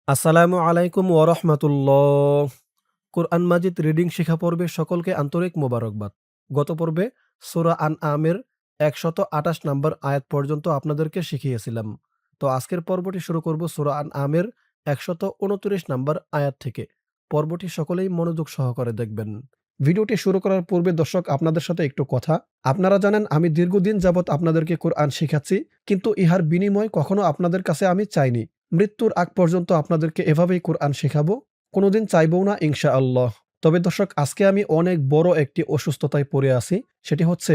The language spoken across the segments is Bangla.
আসসালামু আলাইকুম ওয়ারহমাতুল্লাহ। কোরআন মাজিদ রিডিং শিখা পর্বে সকলকে আন্তরিক মোবারকবাদ। গত পর্বে সূরা আনআমের ১২৮ নম্বর আয়াত পর্যন্ত আপনাদেরকে শিখিয়েছিলাম। তো আজকের পর্বটি শুরু করব সূরা আনআমের ১২৯ নম্বর আয়াত থেকে। পর্বটি সকলেই মনোযোগ সহকারে দেখবেন। ভিডিওটি শুরু করার পূর্বে দর্শক আপনাদের সাথে একটু কথা। আপনারা জানেন আমি দীর্ঘদিন যাবৎ আপনাদেরকে কোরআন শিখাচ্ছি, কিন্তু ইহার বিনিময় কখনো আপনাদের কাছে আমি চাইনি। মৃত্যুর আগ পর্যন্ত আপনাদেরকে এভাবেই কোরআন শেখাবো। কোনোদিন চাইবও না ইনশাআল্লাহ। তবে দর্শক আজকে আমি অনেক বড় একটি অসুস্থতায় পড়ে আছি। সেটি হচ্ছে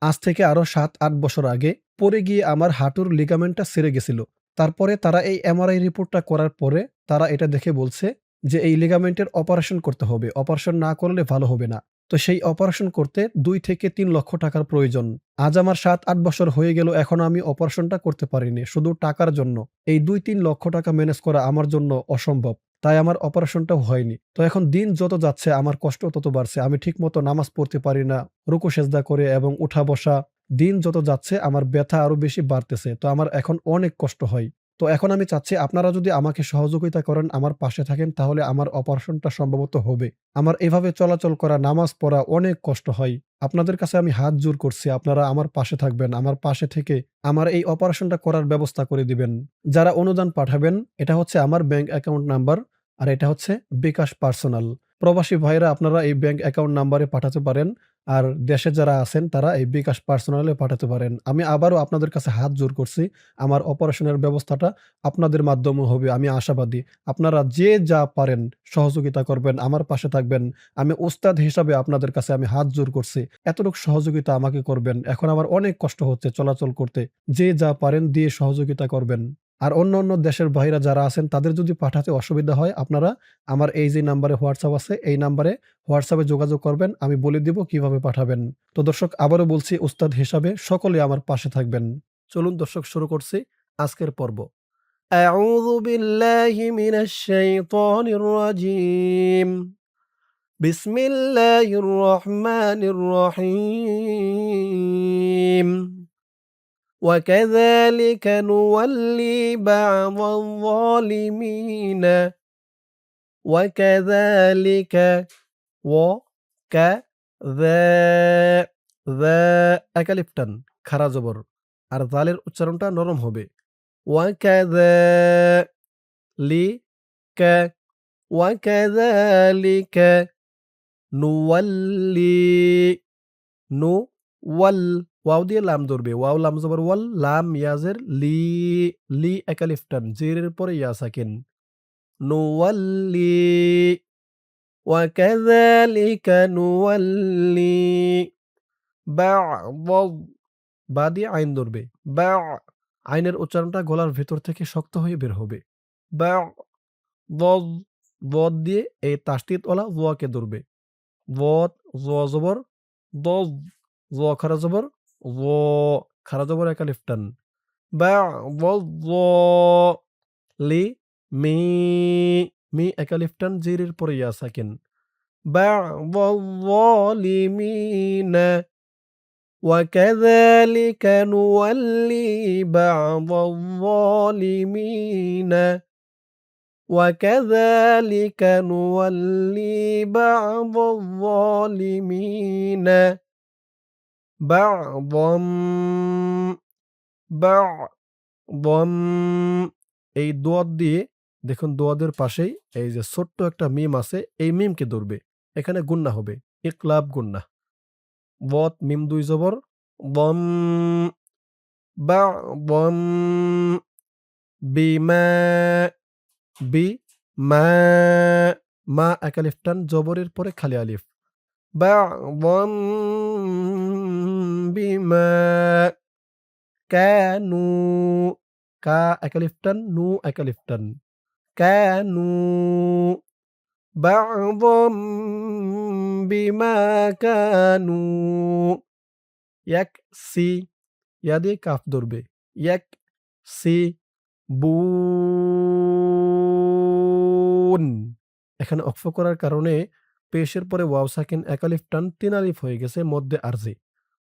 আজ থেকে আরো ৭-৮ বছর আগে পড়ে গিয়ে আমার হাঁটুর লিগামেন্টটা ছিঁড়ে গেছিল। তারপরে তারা এই এমআরআই রিপোর্টটা করার পরে তারা এটা দেখে বলছে যে এই লিগামেন্টের অপারেশন করতে হবে। অপারেশন না করলে ভালো হবে না। তো সেই অপারেশন করতে ২ থেকে ৩ লক্ষ টাকার প্রয়োজন। আজ আমার ৭-৮ বছর হয়ে গেল এখনো আমি অপারেশনটা করতে পারিনি। শুধু টাকার জন্য। এই ২-৩ লক্ষ টাকা ম্যানেজ করা আমার জন্য অসম্ভব। তাই আমার অপারেশনটাও হয়নি। তো এখন দিন যত যাচ্ছে আমার কষ্ট তত বাড়ছে। আমি ঠিকমতো নামাজ পড়তে পারি না। রুকু সেজদা করে এবং উঠা বসা দিন যত যাচ্ছে আমার ব্যথা আরো বেশি বাড়তেছে। তো আমার এখন অনেক কষ্ট হয়। তো এখন আমি চাচ্ছি আপনারা যদি আমাকে সহযোগিতা করেন, আমার পাশে থাকেন, তাহলে আমার অপারেশনটা সম্ভবত হবে। আমার এভাবে চলাচল করা, নামাজ পড়া অনেক কষ্ট হয়। আপনাদের কাছে আমি হাত জোড় করছি, আপনারা আমার পাশে থাকবেন। আমার পাশে থেকে আমার এই অপারেশনটা করার ব্যবস্থা করে দিবেন। যারা অনুদান পাঠাবেন, এটা হচ্ছে আমার ব্যাংক অ্যাকাউন্ট নাম্বার, আর এটা হচ্ছে বিকাশ পার্সোনাল। প্রবাসী ভাইরা আপনারা এই ব্যাংক অ্যাকাউন্ট নাম্বারে পাঠাতে পারেন। আর দেশে যারা আছেন তারা এই বিকাশ পার্সোনালে পাঠাতে পারেন। আমি আবারও আপনাদের কাছে হাত জোড় করছি। আমার অপারেশনের ব্যবস্থাটা আপনাদের মাধ্যমে হবে, আমি আশাবাদী। আপনারা যে যা পারেন সহযোগিতা করবেন, আমার পাশে থাকবেন। আমি ওস্তাদ হিসাবে আপনাদের কাছে আমি হাত জোড় করছি। এতটুকু সহযোগিতা আমাকে করবেন। এখন আমার অনেক কষ্ট হচ্ছে চলাচল করতে। যে যা পারেন দিয়ে সহযোগিতা করবেন। আর অন্য দেশের ভাইরা যারা আছেন তাদের যদি পাঠাতে অসুবিধা হয়, আপনারা আমার এই যে নাম্বারে হোয়াটসঅ্যাপ আছে, এই নাম্বারে হোয়াটসঅ্যাপে যোগাযোগ করবেন। আমি বলে দিব কিভাবে পাঠাবেন। তো দর্শক আবারও বলছি, ওস্তাদ হিসাবে সকলে আমার পাশে থাকবেন। চলুন দর্শক শুরু করছি আজকের পর্ব। আউযু বিল্লাহি মিনাশ শাইতানির রাজীম। বিসমিল্লাহির রহমানির রহিম। وكذلك نولي بعض الظالمين وكذلك وكذا একালিফটান খাড়া জবর, আর জালের উচ্চারণটা নরম হবে। وكذلك وكذلك نولي নু ওয়াল ওয়াও দিয়ে লাম ধরবে। ওয়াও লাম জবর ওয়াল, লাম ইয়াজের লি, লি একালিফটান, জেরের পরে ইয়া সাকিন। নুওয়াল্লি ওয়া কাযালিকা নুওয়াল্লি বা'দ, বা দিয়ে আইন ধরবে। বা, আইনের উচ্চারণটা গলার ভেতর থেকে শক্ত হয়ে বের হবে। বা'দ, বদ দিয়ে এই তাসদীদ ওয়ালা ওয়াকে ধরবে। বদ, জ জবর দজ, জ খারা জবর য, খারা জবর একালিফটান। বা'দ লি মি একালিফটান, জিরের পরে ইয়া সাকিন। বা'দ وكذلك نولي بعض الظالمين وكذلك نولي بعض الظالمين بعضا بعضا। এই দোয়াত দিয়ে দেখুন, দোয়াদের পাশেই এই যে ছোট্ট একটা মিম আছে, এই মিমকে ধরবে। এখানে গুন্না হবে, ইকলাব গুন্না। বত মিম দুই জবর বম, বা'দম বিমা, বি মা, মা একালিফটান, জবরের পরে খালি আলিফ। বা'দম বিমা কানু, কা একালিফটান, নু একালিফটান। কানু বা'দম বিমা কানু ইয়াকসি, ইয়া দিয়ে কাফ ধরবে। ইয়াকসি বুন, এখানে অক্ফ করার কারণে পেশের পরে ওয়াও সাকিন, একালিফ টান, ৩ আলিফ হয়ে গেছে মধ্যে আরজি।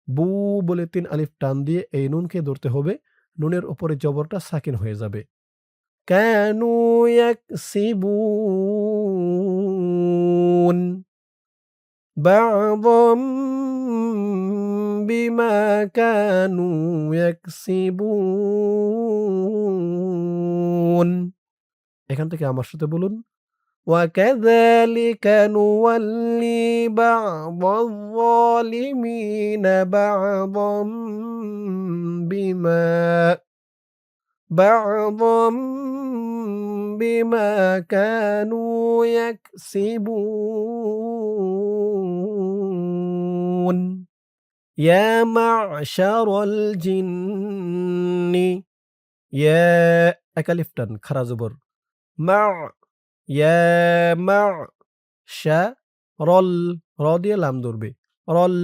বু বলে ৩ আলিফ টান দিয়ে এই নুনকে ধরতে হবে। নুনের উপরে জবরটা সাকিন হয়ে যাবে। كانوا يكسبون بعضا بما كانوا يكسبون এখান থেকে আমার সাথে বলুন وكذلك نولي بعض الظالمين بعضا بما بعضا بما كانوا يكسبون يا معشر الجن يا أكلفتن খারা জবর مع يا مع شا রল র দিয়ে লাম ধরবে রল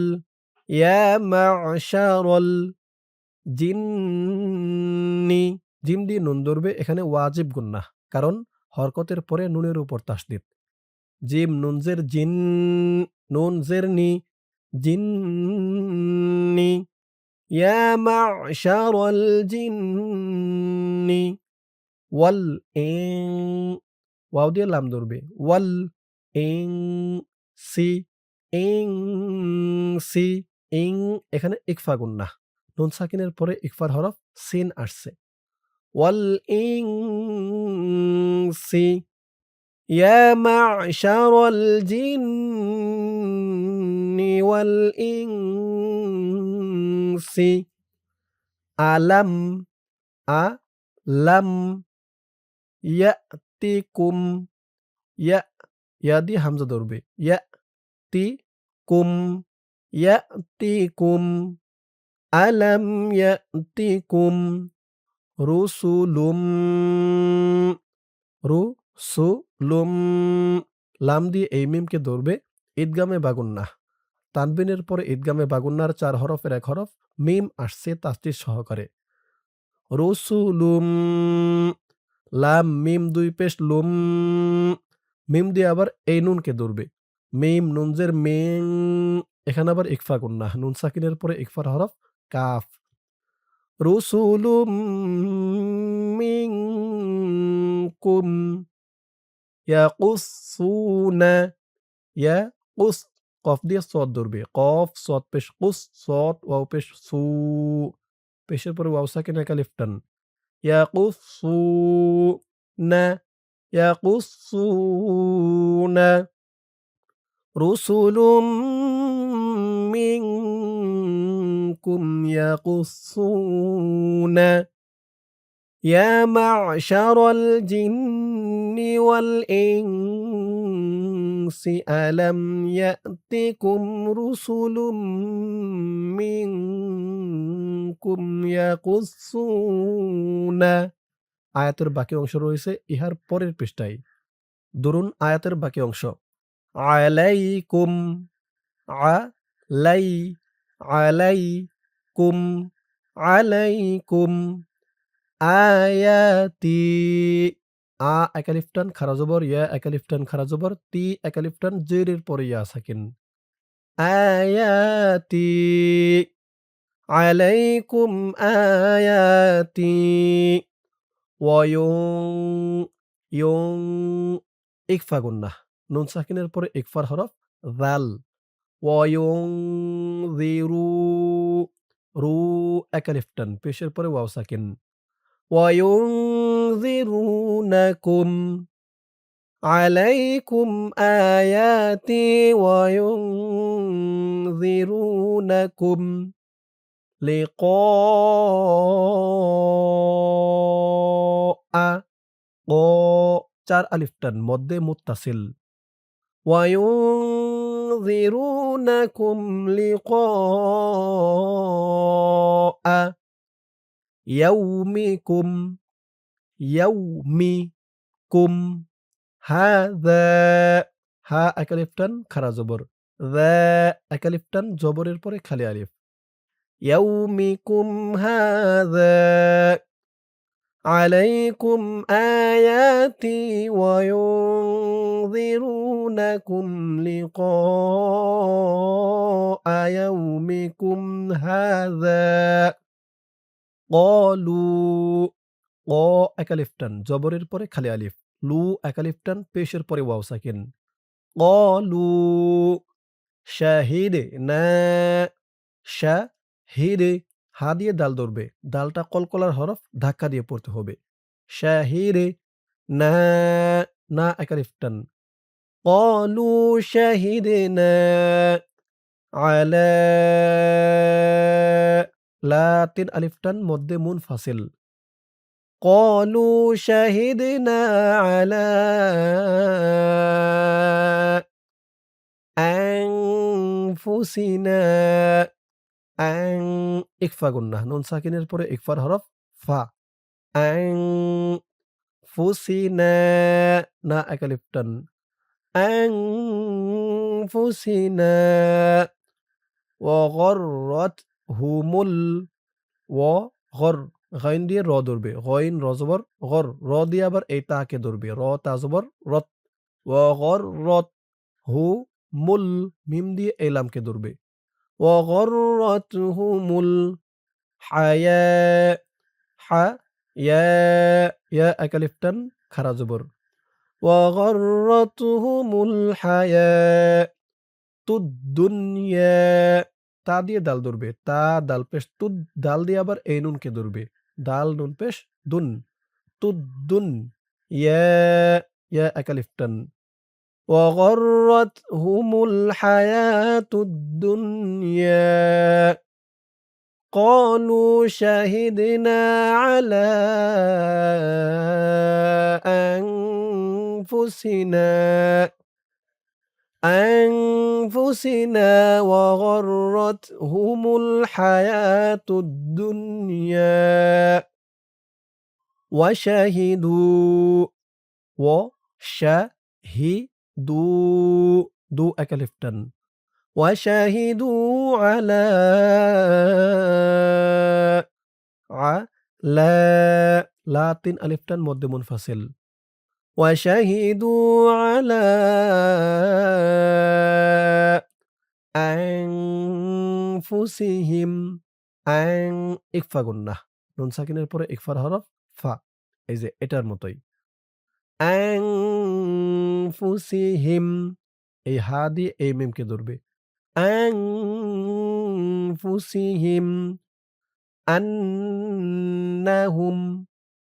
يا معشر জিন্নি জিম দিয়ে নুন ধরবে এখানে ওয়াজিব গুন্নাহ কারণ হরকতের পরে নুনের উপর তাসদিদ জিম নুনজের জিন নুনজের নি জিন্নি ইয়া মা'শারাল জিন্নি ওয়াল ইন ওয়াও দিয়ে লাম ধরবে ওয়াল ইন সি ইন সি ইং এখানে ইকফা গুন্নাহ নুন সাকিনের পরে ইকফার হরফ সিন আসছে ওয়াল ইনসি ইয়া মা'শারাল জিন্নি ওয়াল ইনসি আলাম আলাম ইয়াতিকুম ইয়া দিয়ে হামজা ধরবে ইয়াতিকুম ইয়াতিকুম আলাম ইয়াতিকুম রুসুলুম রুসুলুম লাম দিয়ে এই মিমকে ধরবে ঈদগামে বাগুন্নাহ তানবিনের পরে ঈদগামে বাগুন্নার 4 হরফের এক হরফ মিম আসছে তাসদীদ সহকারে রুসুলুম লাম মিম দুই পেশ লুম মিম দিয়ে আবার এই নুনকে ধরবে মিম নুনজের মিং এখানে আবার ইকফা গুন্নাহ নুন সাকিনের পরে ইকফার হরফ কাফ রুসুলুম মিনকুম ইয়াকুসুনা ইয়াকুস কফ দিয়ে সদ ধরবে কফ সদ পেশ কুস সদ ওয়াও পেশ সু পেশের পরে ওয়াও সাকিন এক আলিফ টান ইয়াকুসুনা ইয়াকুসুনা রুসুলুম মিনকুম ইয়াকুসুনা ইয়া মা'শারাল জিন্নি ওয়াল ইনসি আলাম ইয়াতিকুম রুসুলুম মিনকুম ইয়াকুসুনা আয়াতের বাকি অংশ রয়েছে ইহার পরের পৃষ্ঠায় ধরুন আয়াতের বাকি অংশ আলাইকুম আলাই আলাইকুম আলাইকুম আয়াতি একালিফ টান খারা জবর ইয়া একালিফ টান খারা জবর তি একালিফ টান জেরের পরে ইয়া সাকিন আয়াতি আলাইকুম আয়াতি ওয়ুং ইকফা গুন্নাহ নুন সাকিনের পরে ইকফার হরফ যাল ওয়ুংযিরু রু একালিফ টান পেশের পরে ওয়াও সাকিন ওয়ুংযিরুনাকুম আলাইকুম আয়াতি ওয়ুংযিরুনাকুম লিকা ক 4 আলিফ টান মধ্যে মুত্তাসিল وينذرونكم لقاء يومكم يومكم هذا হা একালিফ টান খারা জবর যা একালিফ টান জবরের পরে খালি আলিফ يومكم هذا عليكم آياتي وينذرونكم لقاء يومكم هذا قالوا ক এক আলিফ টান, জবরের পরে খালি আলিফ। লু এক আলিফ টান, পেশের পরে ওয়াও সাকিন। ক্বালু শাহিদনা, শাহিদে, হা দিয়ে দাল ধরবে। দালটা কলকলার হরফ, ধাক্কা দিয়ে পড়তে হবে। শাহিদে না, না এক আলিফ টান। ক্বালু শাহিদনা আলা, লা ৩ আলিফ টান, মধ্যে মুনফাসিল। قالوا شهدنا على أنفسنا أن ইকফা গুন্নাহ, নুন সাকিনের পরে ইকফার হরফ ফা। أنفسنا, না এক আলিফ টান। أنفسنا وغرتهم ও গর, গাইন দিয়ে র ধরবে। গইন র জবর গর, র দিয়ে আবার এই তাকে ধরবে। র তা জবর রত। ও গর রত হু মুল, মিম দিয়ে এই লামকে ধরবে। ও গর রত হু মুল হায়া, হা ইয়া, ইয়া এক আলিফ টান, খারা জবর। ও গর রত হু মুল হায়া তুদ দুনিয়া, তা দিয়ে দাল ধরবে। তা দাল পেশ তুদ, দাল দিয়ে আবার এই নুনকে ধরবে। দাল নুন পেশ দুন, তুদ দুন ইয়া, ইয়া এক আলিফ টান। وغرتهم الحياة الدنيا قالوا شهدنا على أنفسنا وغرتهم الحياة الدنيا وشهدوا وشهدوا دو এক আলিফ টান। وشهدوا على লা, লা ৩ আলিফ টান, মধ্যে মুনফাসিল। وشهدوا على أنفسهم ইকফা গুন্নাহ, নুন সাকিনের পরে ইকফার হরফ ফা। এই যে এটার মতোই। أنفسهم, এই হা দিয়ে এই মিমকে ধরবে। أنفسهم أنهم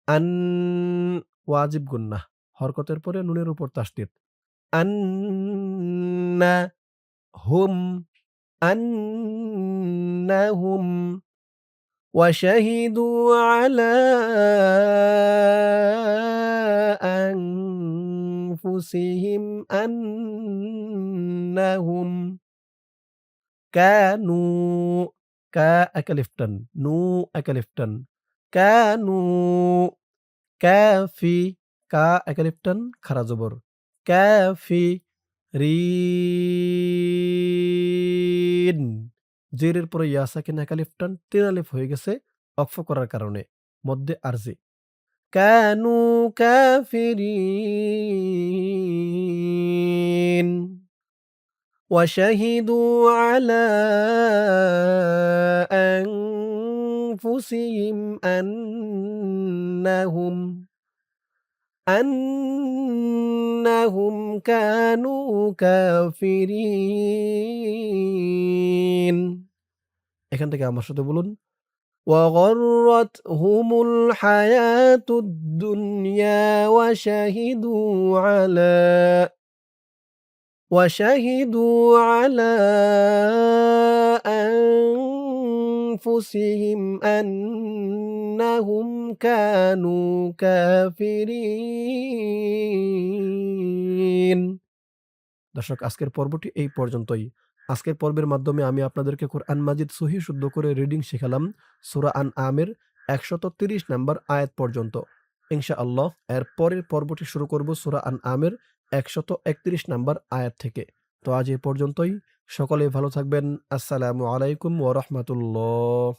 আন, ওয়াজিব গুন্নাহ, হরকতের পরে নুনের উপর তাসদীদ। আন্না হুম, أنهم وشهدوا على أنفسهم أنهم كانوا, কা এক আলিফ টান, নু এক আলিফ টান। كانوا কাফি, কা এক আলিফ টান, খারা জবর। কাফিরিন, জেরের পরে ইয়া সাকিন এক আলিফ টান, ৩ আলিফ হয়ে গেছে ওকফ করার কারণে, মধ্যে আরজি। কানু কাফিরিন وشهدوا على أنفسهم أنهم كانوا كافرين। এখান থেকে আমার সাথে বলুন। وغرتهم الحياة الدنيا وشهدوا على أنفسهم أنهم كانوا كافرين। দর্শক, আজকের পর্বটি এই পর্যন্তই। আজকের পর্বের মাধ্যমে আমি আপনাদেরকে কোরআন মাজিদ সহিহ শুদ্ধ করে রিডিং শেখালাম সূরা আনআমের ১৩০ নাম্বার আয়াত পর্যন্ত। ইনশাআল্লাহ এর পরের পর্বটি শুরু করব সূরা আনআমের ১৩১ নাম্বার আয়াত থেকে। তো আজ এই পর্যন্তই। সকলেই ভালো থাকবেন। আসসালামু আলাইকুম ওয়া রাহমাতুল্লাহ।